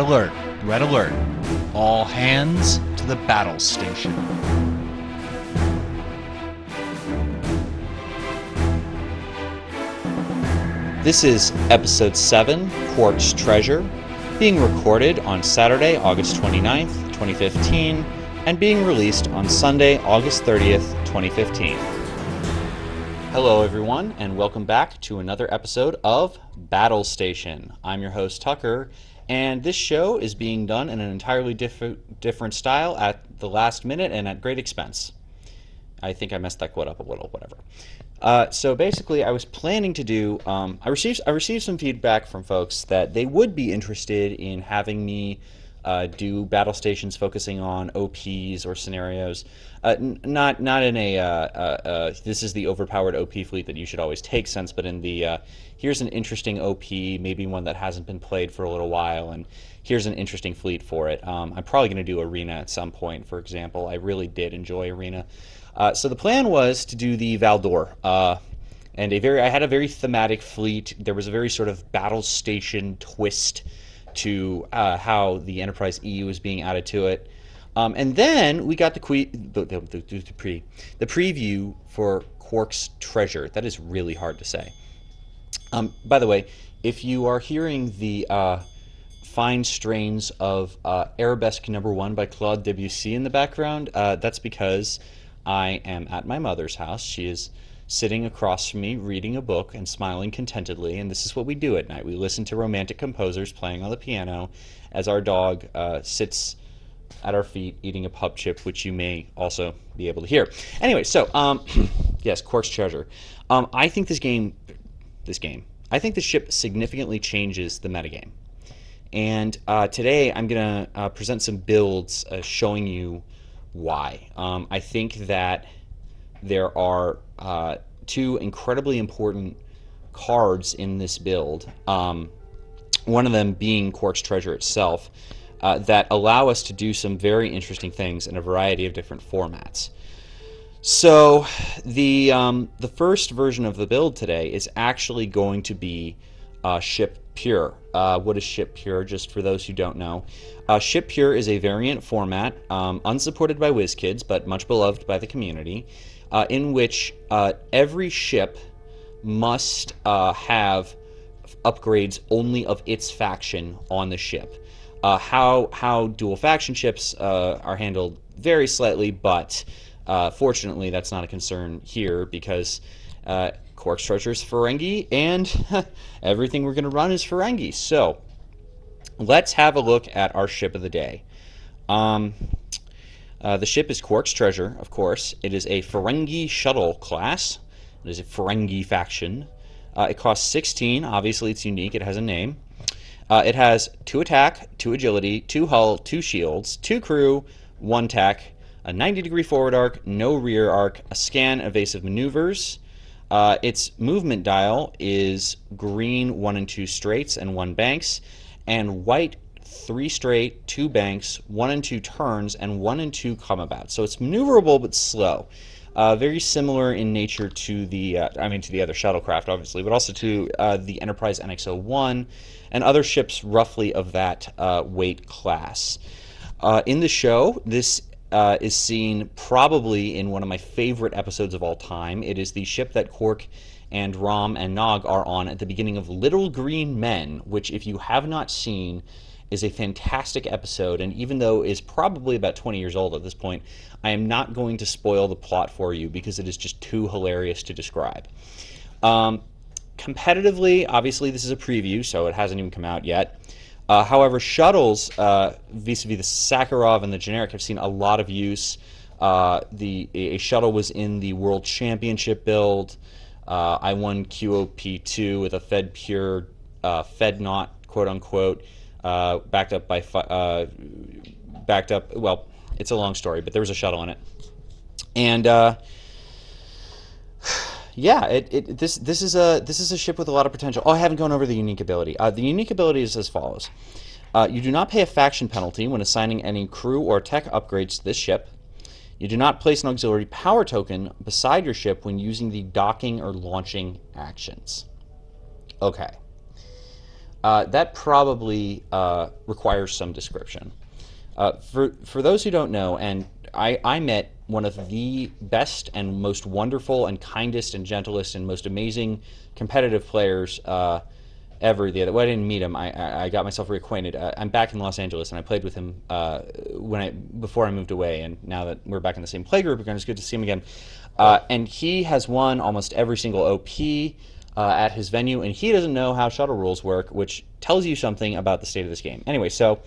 alert, red alert. All hands to the battle station. This is episode 7, Quark's Treasure, being recorded on Saturday, August 29th, 2015, and being released on Sunday, August 30th, 2015. Hello everyone, and welcome back to another episode of Battle Station. I'm your host Tucker, and this show is being done in an entirely different style at the last minute and at great expense. I think I messed that quote up a little, whatever. So basically, I was planning to do. I received some feedback from folks that they would be interested in having me do battle stations focusing on OPs or scenarios. Not in a this is the overpowered OP fleet that you should always take sense, but in the here's an interesting OP, maybe one that hasn't been played for a little while, and here's an interesting fleet for it. I'm probably going to do Arena at some point, for example. I really did enjoy Arena. So the plan was to do the Valdor, and I had a very thematic fleet. There was a very sort of battle station twist to how the Enterprise E was being added to it, and then we got the preview for Quark's Treasure. That is really hard to say. By the way, if you are hearing the fine strains of Arabesque No. 1 by Claude Debussy in the background, that's because I am at my mother's house. She is sitting across from me reading a book and smiling contentedly, and this is what we do at night. We listen to romantic composers playing on the piano as our dog sits at our feet eating a pub chip, which you may also be able to hear. Anyway, so yes, Quark's Treasure. I think I think the ship significantly changes the metagame. And today I'm going to present some builds showing you why. I think that there are two incredibly important cards in this build, one of them being Quark's Treasure itself, that allow us to do some very interesting things in a variety of different formats. So the first version of the build today is actually going to be Ship Pure. What is Ship Pure, just for those who don't know? Ship Pure is a variant format, unsupported by WizKids, but much beloved by the community, in which every ship must have upgrades only of its faction on the ship. How dual faction ships are handled very slightly, but fortunately that's not a concern here because Quark's Treasure is Ferengi, and everything we're going to run is Ferengi. So let's have a look at our ship of the day. The ship is Quark's Treasure, of course. It is a Ferengi shuttle class. It is a Ferengi faction. It costs 16. Obviously, it's unique. It has a name. It has 2 attack, 2 agility, 2 hull, 2 shields, 2 crew, 1 tack, a 90-degree forward arc, no rear arc, a scan, evasive maneuvers. Its movement dial is green 1 and 2 straights and 1 banks, and white 3 straight, 2 banks, 1 and 2 turns, and 1 and 2 come about. So it's maneuverable but slow. Very similar in nature to the to the other shuttlecraft, obviously, but also to the Enterprise NX-01 and other ships roughly of that weight class. In the show, this is seen probably in one of my favorite episodes of all time. It is the ship that Quark and Rom and Nog are on at the beginning of Little Green Men, which, if you have not seen, is a fantastic episode, and even though is probably about 20 years old at this point, I am not going to spoil the plot for you because it is just too hilarious to describe. Competitively, obviously this is a preview, so it hasn't even come out yet. However, shuttles, vis-a-vis the Sakharov and the generic, have seen a lot of use. A shuttle was in the World Championship build. I won QOP2 with a Fed Pure, Fed Not, quote-unquote, backed up, well, it's a long story, but there was a shuttle in it. And yeah, this is a ship with a lot of potential. Oh, I haven't gone over the unique ability. The unique ability is as follows. You do not pay a faction penalty when assigning any crew or tech upgrades to this ship. You do not place an auxiliary power token beside your ship when using the docking or launching actions. Okay. That probably requires some description. For those who don't know, and I met one of the best and most wonderful and kindest and gentlest and most amazing competitive players ever. Well, I didn't meet him. I got myself reacquainted. I'm back in Los Angeles, and I played with him before I moved away. And now that we're back in the same play group again, it's good to see him again. And he has won almost every single OP at his venue, and he doesn't know how shuttle rules work, which tells you something about the state of this game. Anyway, so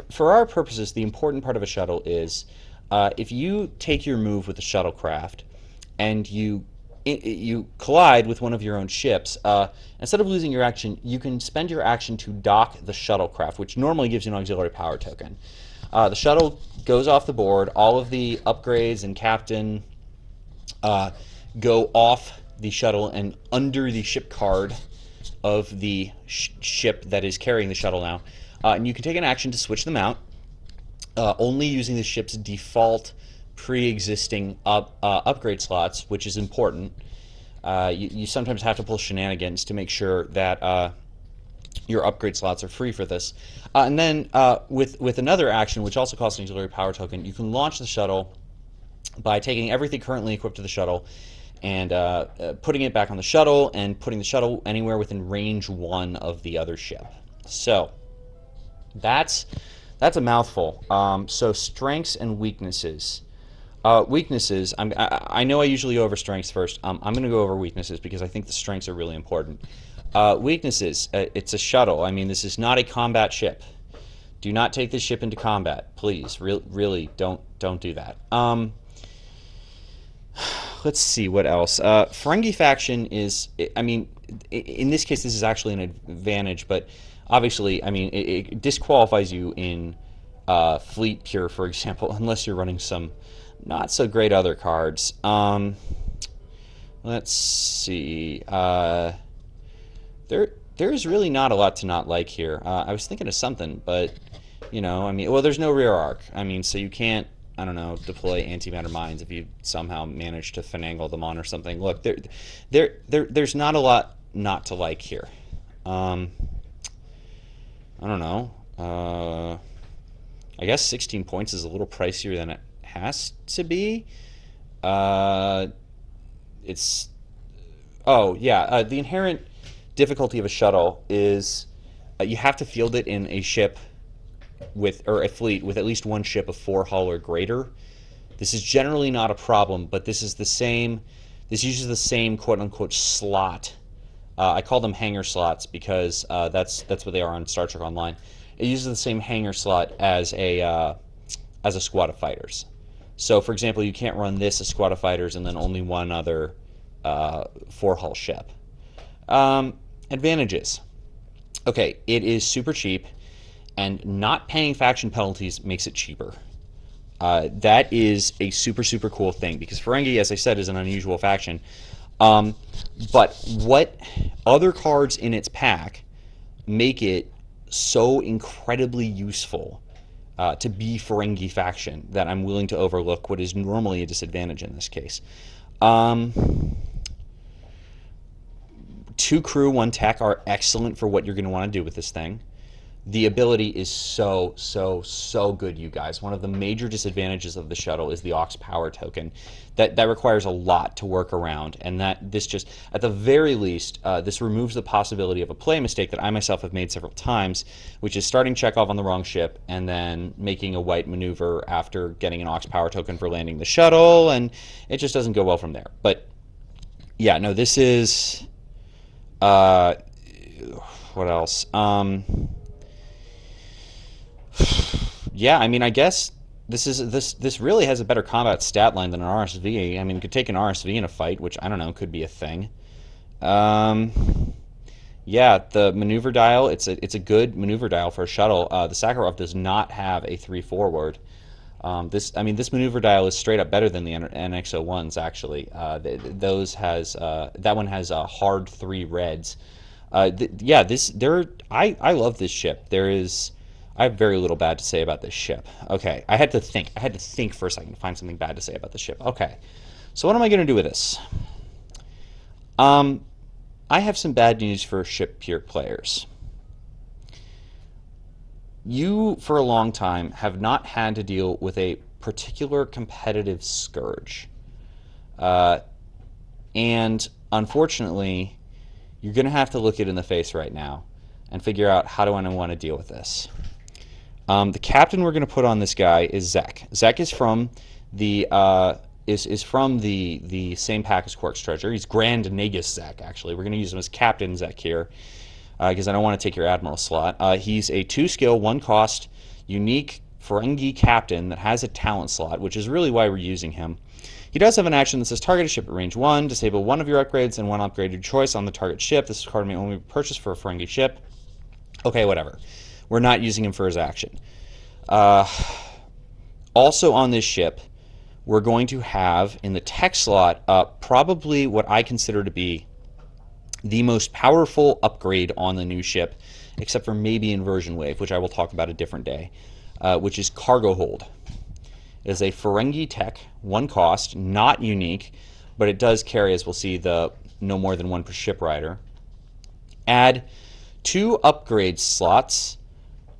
for our purposes, the important part of a shuttle is if you take your move with the shuttlecraft and you collide with one of your own ships, instead of losing your action, you can spend your action to dock the shuttlecraft, which normally gives you an auxiliary power token. The shuttle goes off the board. All of the upgrades and captain go off the shuttle and under the ship card of the ship that is carrying the shuttle now. And you can take an action to switch them out, only using the ship's default pre-existing upgrade slots, which is important. You sometimes have to pull shenanigans to make sure that your upgrade slots are free for this. And then with another action, which also costs an auxiliary power token, you can launch the shuttle by taking everything currently equipped to the shuttle and putting it back on the shuttle and putting the shuttle anywhere within range 1 of the other ship. So that's a mouthful. So strengths and weaknesses. Weaknesses, I know I usually go over strengths first. I'm going to go over weaknesses because I think the strengths are really important. Weaknesses, it's a shuttle. I mean, this is not a combat ship. Do not take this ship into combat, please. Really, don't do that. Let's see what else. Ferengi faction is, I mean, in this case, this is actually an advantage, but obviously, I mean, it disqualifies you in Fleet Pure, for example, unless you're running some not so great other cards. Let's see. There's really not a lot to not like here. I was thinking of something, but you know, I mean, well, there's no rear arc. I mean, so you can't, I don't know, deploy antimatter mines if you somehow manage to finagle them on or something. Look, there's not a lot not to like here. I don't know. I guess 16 points is a little pricier than it has to be. It's the inherent difficulty of a shuttle is you have to field it in a ship or a fleet with at least one ship of 4 hull or greater. This is generally not a problem, but this uses the same quote-unquote slot. I call them hangar slots because that's what they are on Star Trek Online. It uses the same hangar slot as a squad of fighters. So, for example, you can't run this as squad of fighters and then only one other 4-hull ship. Advantages. Okay, it is super cheap, and not paying faction penalties makes it cheaper. That is a super cool thing, because Ferengi, as I said, is an unusual faction. But what other cards in its pack make it so incredibly useful to be Ferengi faction that I'm willing to overlook what is normally a disadvantage in this case. 2 crew, 1 tech are excellent for what you're going to want to do with this thing. The ability is so good, you guys. One of the major disadvantages of the shuttle is the aux power token. That requires a lot to work around, and this just, at the very least, this removes the possibility of a play mistake that I myself have made several times, which is starting Chekhov on the wrong ship and then making a white maneuver after getting an aux power token for landing the shuttle, and it just doesn't go well from there. But yeah, no, this is what else? Yeah, I mean, I guess this really has a better combat stat line than an RSV. I mean, you could take an RSV in a fight, which, I don't know, could be a thing. Yeah, the maneuver dial, it's a good maneuver dial for a shuttle. The Sakharov does not have a 3 forward. This maneuver dial is straight up better than the NX-01s, actually. That one has hard 3 reds. I love this ship. I have very little bad to say about this ship. Okay, I had to think for a second to find something bad to say about the ship. Okay, so what am I going to do with this? I have some bad news for ship Pure players. you, for a long time, have not had to deal with a particular competitive scourge. And unfortunately, you're going to have to look it in the face right now and figure out how do I want to deal with this. The captain we're going to put on this guy is Zek. Zek is from the the same pack as Quark's Treasure. He's Grand Nagus Zek, actually. We're going to use him as Captain Zek here because I don't want to take your Admiral slot. He's a 2-skill, 1-cost, unique Ferengi captain that has a talent slot, which is really why we're using him. He does have an action that says target a ship at range 1, disable one of your upgrades and one upgrade of choice on the target ship. This card may only be purchased for a Ferengi ship. Okay, whatever. We're not using him for his action. Also on this ship, we're going to have in the tech slot probably what I consider to be the most powerful upgrade on the new ship, except for maybe Inversion Wave, which I will talk about a different day, which is Cargo Hold. It is a Ferengi tech, 1 cost, not unique, but it does carry, as we'll see, the no more than 1 per ship rider. Add 2 upgrade slots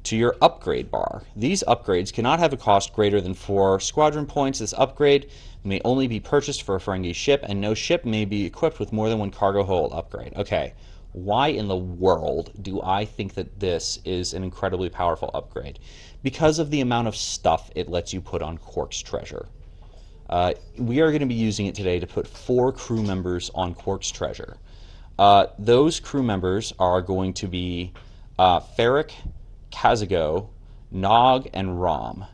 to your upgrade bar. These upgrades cannot have a cost greater than 4 squadron points. This upgrade may only be purchased for a Ferengi ship, and no ship may be equipped with more than 1 cargo hold upgrade. Okay, why in the world do I think that this is an incredibly powerful upgrade? Because of the amount of stuff it lets you put on Quark's Treasure. We are going to be using it today to put 4 crew members on Quark's Treasure. Those crew members are going to be Ferric, Kazago, Nog, and Rom.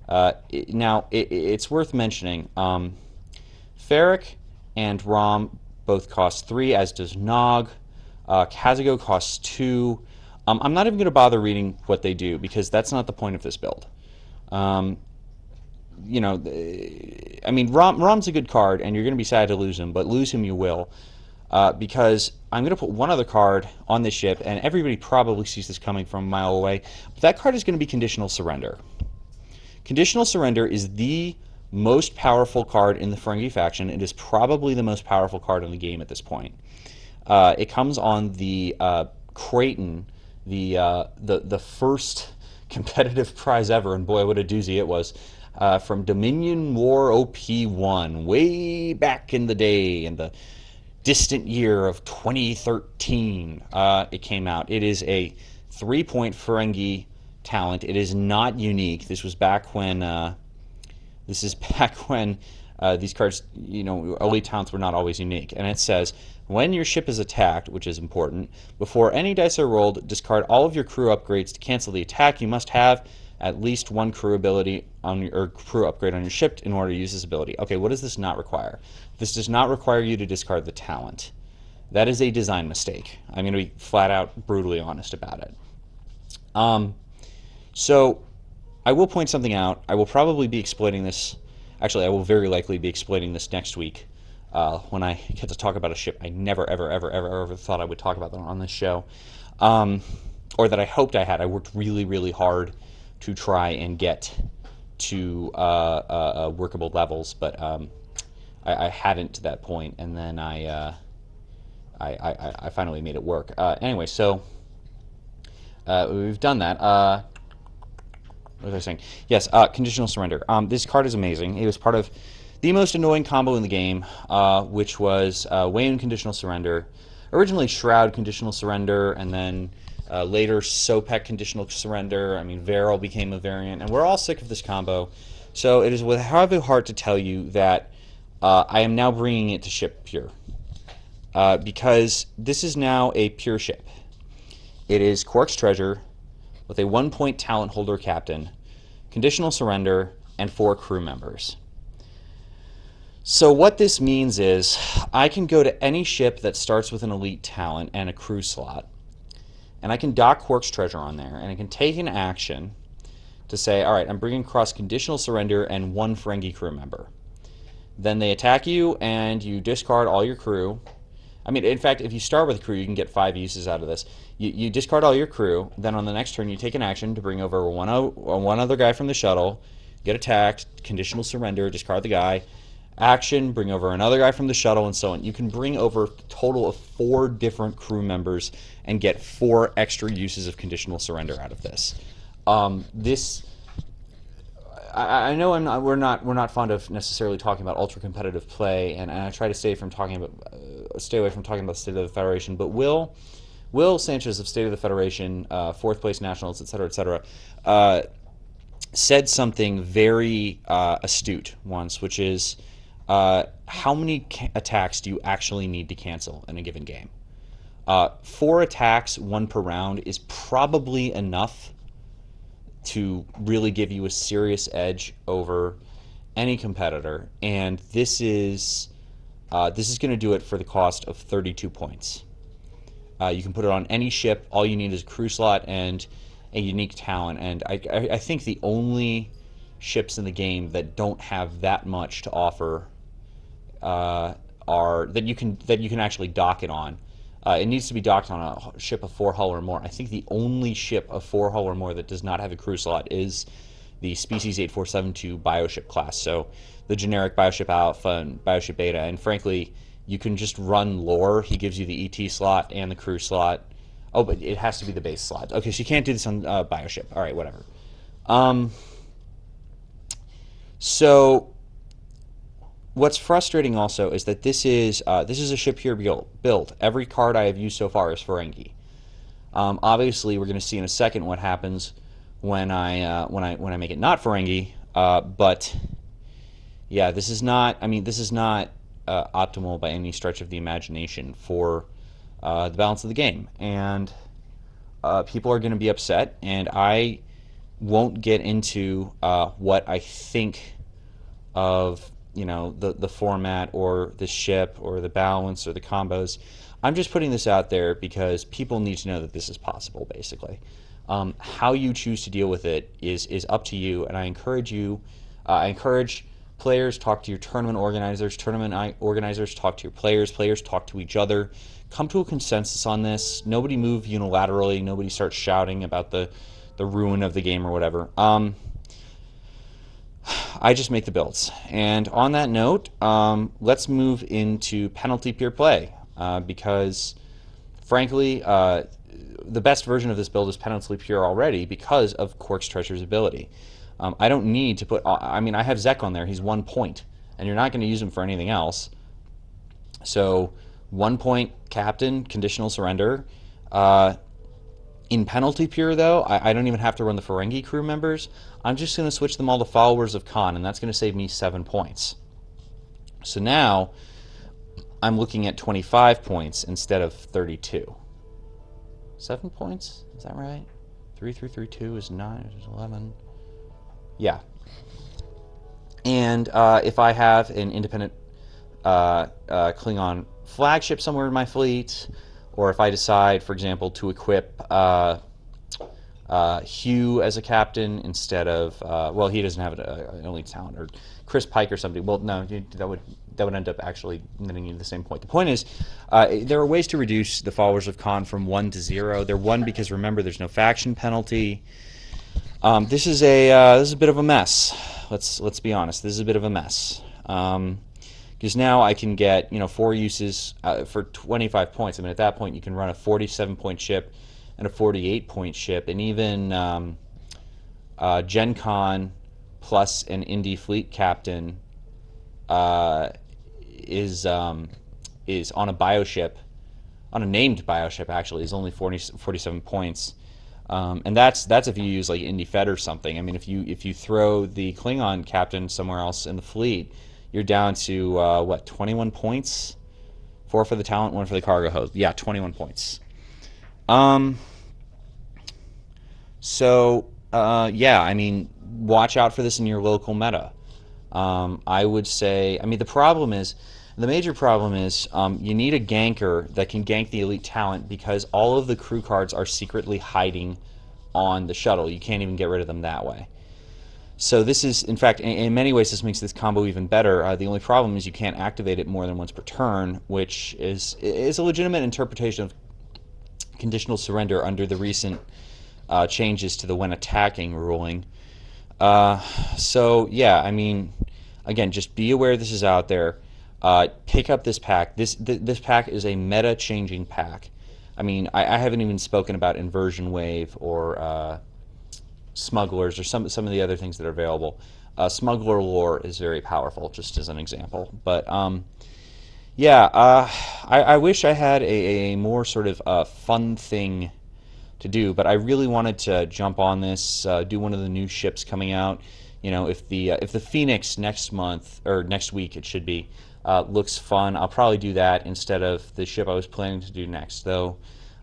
Now, it's worth mentioning, Ferric and Rom both cost 3, as does Nog. Kazago costs 2. I'm not even going to bother reading what they do, because that's not the point of this build. You know, I mean, Rom's a good card, and you're going to be sad to lose him, but lose him you will. Because I'm going to put one other card on this ship, and everybody probably sees this coming from a mile away, but that card is going to be Conditional Surrender. Conditional Surrender is the most powerful card in the Ferengi faction. It is probably the most powerful card in the game at this point. It comes on the Creighton, the first competitive prize ever, and boy, what a doozy it was, from Dominion War OP1, way back in the day, in the distant year of 2013, it came out. It is a 3-point Ferengi talent. It is not unique. This was back when these cards, you know, elite talents were not always unique. And it says, when your ship is attacked, which is important, before any dice are rolled, discard all of your crew upgrades to cancel the attack. You must have at least 1 crew ability on or crew upgrade on your ship in order to use this ability. Okay, what does this not require? This does not require you to discard the talent. That is a design mistake. I'm going to be flat out brutally honest about it. So I will point something out. I will probably be exploiting this. Actually, I will very likely be exploiting this next week when I get to talk about a ship I never, ever thought I would talk about on this show, or that I hoped I had. I worked really, really hard to try and get to workable levels, but I hadn't to that point, and then I finally made it work. Anyway, so we've done that. What was I saying? Yes, Conditional Surrender. This card is amazing. It was part of the most annoying combo in the game, which was Wayne Conditional Surrender. Originally Shroud Conditional Surrender, and then later Sopek Conditional Surrender. I mean, Varel became a variant, and we're all sick of this combo. So it is with a heavy heart to tell you that I am now bringing it to ship pure. Because this is now a pure ship. It is Quark's Treasure with a 1-point talent holder captain, Conditional Surrender, and 4 crew members. So what this means is I can go to any ship that starts with an elite talent and a crew slot, and I can dock Quark's Treasure on there, and I can take an action to say, all right, I'm bringing across Conditional Surrender and 1 Ferengi crew member. Then they attack you, and you discard all your crew. I mean, in fact, if you start with a crew, you can get 5 uses out of this. You discard all your crew, then on the next turn you take an action to bring over one other guy from the shuttle, get attacked, Conditional Surrender, discard the guy, action, bring over another guy from the shuttle, and so on. You can bring over a total of 4 different crew members and get 4 extra uses of Conditional Surrender out of this. This I know we're not fond of necessarily talking about ultra competitive play, and I try to stay away from talking about State of the Federation. But Will Sanchez of State of the Federation, fourth place nationals, et cetera, said something very astute once, which is how many attacks do you actually need to cancel in a given game? 4 attacks, 1 per round, is probably enough to really give you a serious edge over any competitor, and this is going to do it for the cost of 32 points. You can put it on any ship. All you need is a crew slot and a unique talent, and I think the only ships in the game that don't have that much to offer are that you can actually dock it on. It needs to be docked on a ship of 4 hull or more. I think the only ship of 4 hull or more that does not have a crew slot is the Species 8472 Bioship class. So the generic Bioship Alpha and Bioship Beta. And frankly, you can just run lore. He gives you the ET slot and the crew slot. Oh, but it has to be the base slot. Okay, so you can't do this on Bioship. All right, whatever. So what's frustrating also is that this is a ship here build. Every card I have used so far is Ferengi. Obviously, we're going to see in a second what happens when I make it not Ferengi. But yeah, this is not. I mean, this is not optimal by any stretch of the imagination for the balance of the game, and people are going to be upset. And I won't get into what I think of the format or the ship or the balance or the combos. I'm just putting this out there because people need to know that this is possible, basically. How you choose to deal with it is up to you, and I encourage players, talk to your tournament organizers talk to your players talk to each other, come to a consensus on this. Nobody move unilaterally, nobody starts shouting about the ruin of the game or whatever. I just make the builds. And on that note, let's move into penalty pure play, because frankly, the best version of this build is penalty pure already because of Quark's Treasure's ability. I don't need to put, I mean, I have Zek on there, he's 1 point, and you're not going to use him for anything else. So 1 point captain, conditional surrender. In penalty pure, though, I don't even have to run the Ferengi crew members. I'm just going to switch them all to followers of Khan, and that's going to save me 7 points. So now I'm looking at 25 points instead of 32. 7 points? Is that right? 3 through 3, 2 is 9, is 11. Yeah. And if I have an independent Klingon flagship somewhere in my fleet, or if I decide, for example, to equip Hugh as a captain instead of, well, he doesn't have an elite talent, or Chris Pike or somebody. Well, no, that would end up actually netting you the same point. The point is, there are ways to reduce the followers of Khan from 1 to 0. They're 1 because, remember, there's no faction penalty. This is a bit of a mess. Let's be honest. This is a bit of a mess. Because now I can get 4 uses for 25 points. I mean, at that point, you can run a 47-point ship and a 48-point ship, and even Gen Con plus an Indie Fleet captain is on a bioship, on a named bioship actually, is only 47 points. And that's if you use like Indie Fed or something. I mean, if you throw the Klingon captain somewhere else in the fleet, you're down to, 21 points? 4 for the talent, 1 for the cargo host. Yeah, 21 points. Yeah, I mean, watch out for this in your local meta. I would say, I mean, the major problem is you need a ganker that can gank the elite talent because all of the crew cards are secretly hiding on the shuttle. You can't even get rid of them that way. So this is, in fact, in many ways, this makes this combo even better. The only problem is you can't activate it more than once per turn, which is a legitimate interpretation of conditional surrender under the recent changes to the when attacking ruling. So yeah, I mean, again, just be aware this is out there. Pick up this pack. This pack is a meta-changing pack. I mean, I haven't even spoken about Inversion Wave or smugglers or some of the other things that are available. Smuggler lore is very powerful, just as an example. But yeah, I wish I had a more sort of fun thing to do, but I really wanted to jump on this, do one of the new ships coming out. You know, if the Phoenix next month or next week it should be looks fun, I'll probably do that instead of the ship I was planning to do next. Though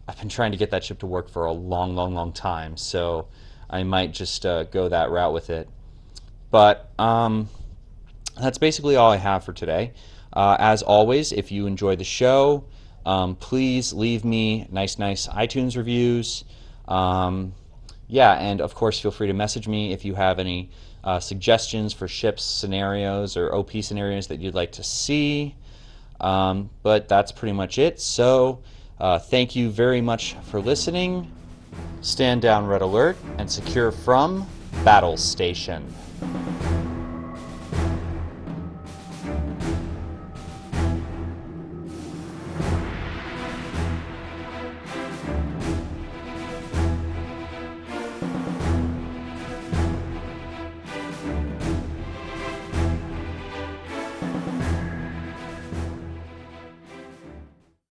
I've been trying to get that ship to work for a long, long, long time, so I might just go that route with it. But that's basically all I have for today. As always, if you enjoy the show, please leave me nice iTunes reviews. Yeah, and of course, feel free to message me if you have any suggestions for ships, scenarios, or OP scenarios that you'd like to see. But that's pretty much it. So, thank you very much for listening. Stand down, Red Alert, and secure from Battle Station.